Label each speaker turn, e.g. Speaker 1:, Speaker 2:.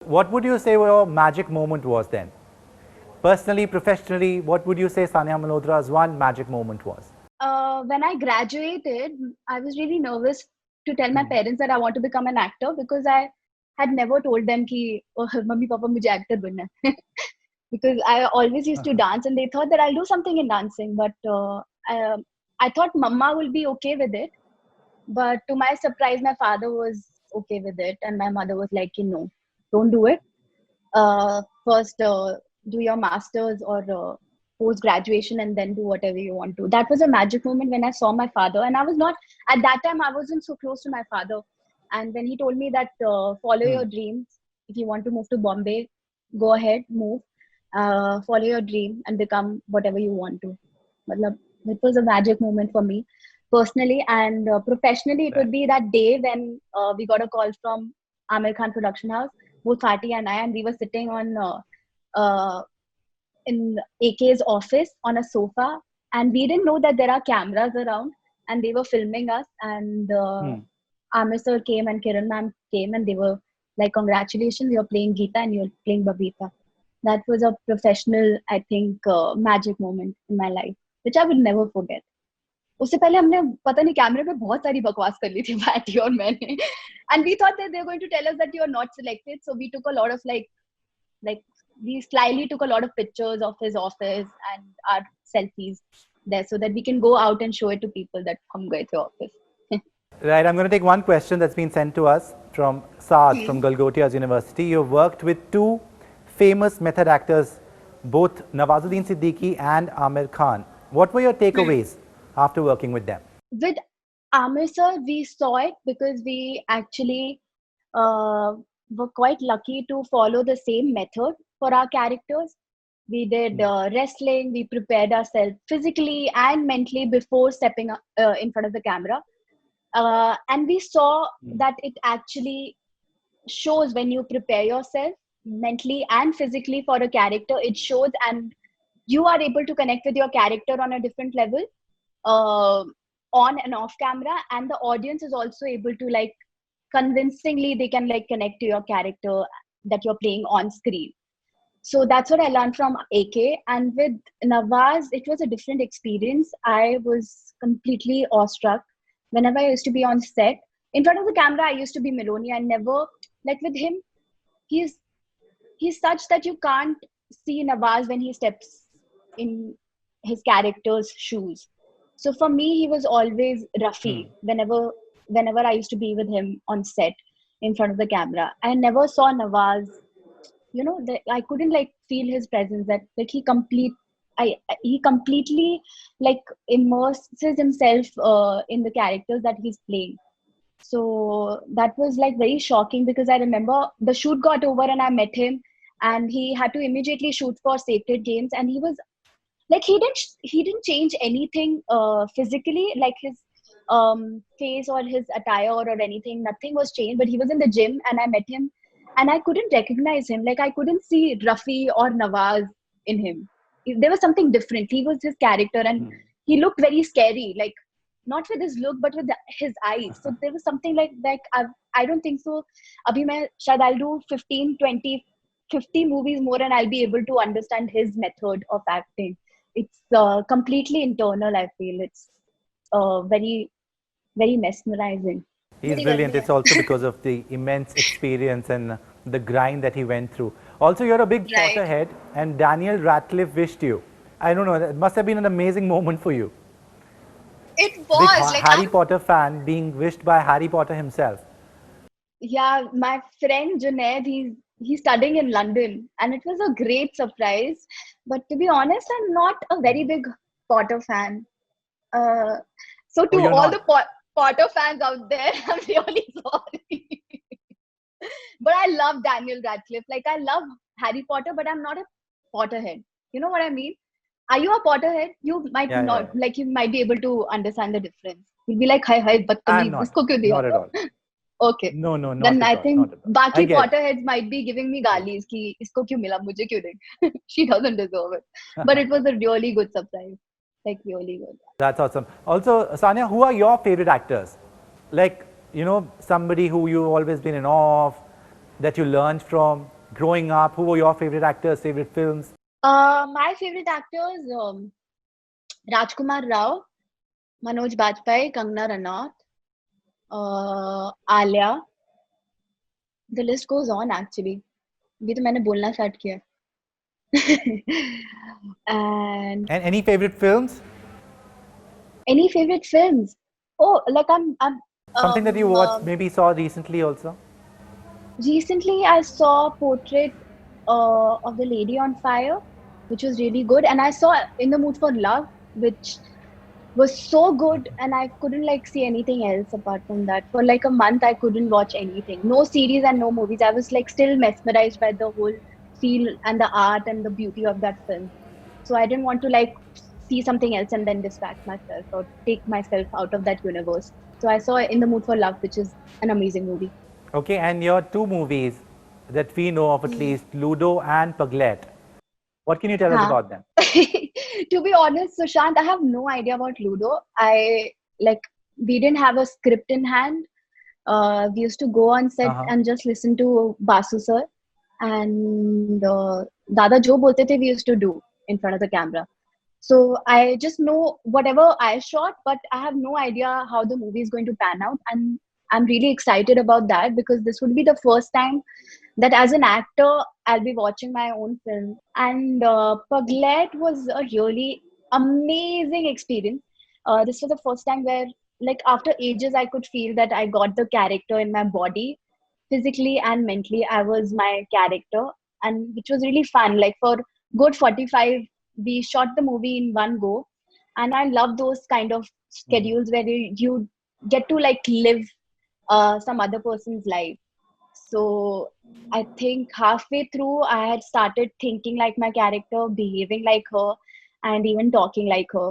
Speaker 1: what would you say your magic moment was then? Personally, professionally, what would you say Sanya Malhotra's one magic moment was?
Speaker 2: When I graduated, I was really nervous to tell my parents that I want to become an actor because I had never told them कि oh, mummy papa मुझे actor बनना है because I always used to dance and they thought that I'll do something in dancing, but I thought mama will be okay with it, but to my surprise my father was okay with it and my mother was like, no, don't do it. First do your masters or post graduation and then do whatever you want to. That was a magic moment when I saw my father, and I was not at that time, I wasn't so close to my father, and when he told me that follow your dreams, if you want to move to Bombay, go ahead, move, follow your dream and become whatever you want to. It was a magic moment for me personally, and professionally it would be that day when we got a call from Aamir Khan production house, both Fati and I, and we were sitting on in AK's office on a sofa, and we didn't know that there are cameras around, and they were filming us, and Aamir sir came and Kiran ma'am came, and they were like, congratulations, you're playing Geeta and you're playing Babita. That was a professional, I think, magic moment in my life, which I will never forget. उससे पहले हमने पता नहीं कैमरे पे बहुत सारी बकवास कर ली थी फैटी और मैंने, and we thought that they were going to tell us that you are not selected, so we took a lot of like we slyly took a lot of pictures of his office and our selfies there so that we can go out and show it to people that hum gaye the office.
Speaker 1: Right, I'm going to take one question that's been sent to us from Saad from Golgotia's University. You've worked with two famous method actors, both Nawazuddin Siddiqui and Aamir Khan. What were your takeaways after working with them?
Speaker 2: With Aamir sir, we saw it because we actually were quite lucky to follow the same method for our characters. We did wrestling, we prepared ourselves physically and mentally before stepping in front of the camera. And we saw that it actually shows when you prepare yourself mentally and physically for a character, it shows, and you are able to connect with your character on a different level, on and off camera, and the audience is also able to like convincingly they can like connect to your character that you're playing on screen. So that's what I learned from AK. And with Nawaz, it was a different experience. I was completely awestruck whenever I used to be on set. In front of the camera, I used to be Meloni. I never, like with him, he's such that you can't see Nawaz when he steps in his character's shoes. So for me, he was always Rafi whenever I used to be with him on set in front of the camera. I never saw Nawaz, you know, I couldn't like feel his presence, that like he completely like immerses himself in the characters that he's playing. So that was like very shocking because I remember the shoot got over and I met him and he had to immediately shoot for Sacred Games, and he was like, he didn't change anything physically, like his face or his attire or anything, nothing was changed, but he was in the gym and I met him and I couldn't recognize him. Like I couldn't see Rafi or Nawaz in him. There was something different. He was his character and he looked very scary, like not with his look but with his eyes. So there was something like I don't think so abhi main shayad I'll do 15 20 50 movies more and I'll be able to understand his method of acting. It's completely internal. I feel it's very, very mesmerizing.
Speaker 1: He's brilliant. It's also because of the immense experience and the grind that he went through. Also, you're a big Potterhead, and Daniel Radcliffe wished you. I don't know, it must have been an amazing moment for you.
Speaker 2: It was.
Speaker 1: Big like Harry Potter fan being wished by Harry Potter himself.
Speaker 2: Yeah, my friend Junaid, he's studying in London, and it was a great surprise. But to be honest, I'm not a very big Potter fan. So to all the Potter fans out there, I'm really sorry. But I love Daniel Radcliffe. Like I love Harry Potter, but I'm not a Potterhead. You know what I mean? Are you a Potterhead? You might not. Like you might be able to understand the difference. You'll be like, hi,
Speaker 1: I'm not. Not at all.
Speaker 2: Okay.
Speaker 1: No, not
Speaker 2: then
Speaker 1: at
Speaker 2: I
Speaker 1: all.
Speaker 2: think Baki Potterheads might be giving me galis ki isko kyun mila, mujhe kyun de? She doesn't deserve it. But it was a really good surprise. Like really good.
Speaker 1: That's awesome. Also, Sanya, who are your favorite actors? Like, you know, somebody who you've always been in awe of, that you learned from, growing up? Who were your favorite actors, favorite films?
Speaker 2: My favorite actors, Rajkumar Rao, Manoj Bajpayee, Kangana Ranaut, Alia. The list goes on actually. ये तो मैंने बोलना start किया. And
Speaker 1: And any favorite films?
Speaker 2: any favorite films? Oh, like I'm
Speaker 1: Something that you
Speaker 2: um,
Speaker 1: watched,
Speaker 2: um
Speaker 1: maybe saw recently also?
Speaker 2: recently I saw Portrait of the Lady on Fire, which was really good, and I saw In the Mood for Love, which was so good, and I couldn't like see anything else apart from that. For like a month, I couldn't watch anything. No series and no movies. I was like still mesmerized by the whole feel and the art and the beauty of that film. So I didn't want to like see something else and then distract myself or take myself out of that universe. So I saw In the Mood for Love, which is an amazing movie.
Speaker 1: Okay, and your two movies that we know of at least, Ludo and Paglet. What can you tell us
Speaker 2: Huh.
Speaker 1: about them?
Speaker 2: To be honest, Sushant, I have no idea about Ludo. I like we didn't have a script in hand. We used to go on set
Speaker 1: Uh-huh.
Speaker 2: and just listen to Basu sir, and Dada jo bolte the we used to do in front of the camera. So I just know whatever I shot, but I have no idea how the movie is going to pan out. And I'm really excited about that because this would be the first time that as an actor, I'll be watching my own film. And Paglet was a really amazing experience. This was the first time where, like, after ages, I could feel that I got the character in my body, physically and mentally. I was my character, and which was really fun. Like, for good 45, we shot the movie in one go. And I love those kind of schedules where you get to like live some other person's life. So I think halfway through, I had started thinking like my character, behaving like her, and even talking like her.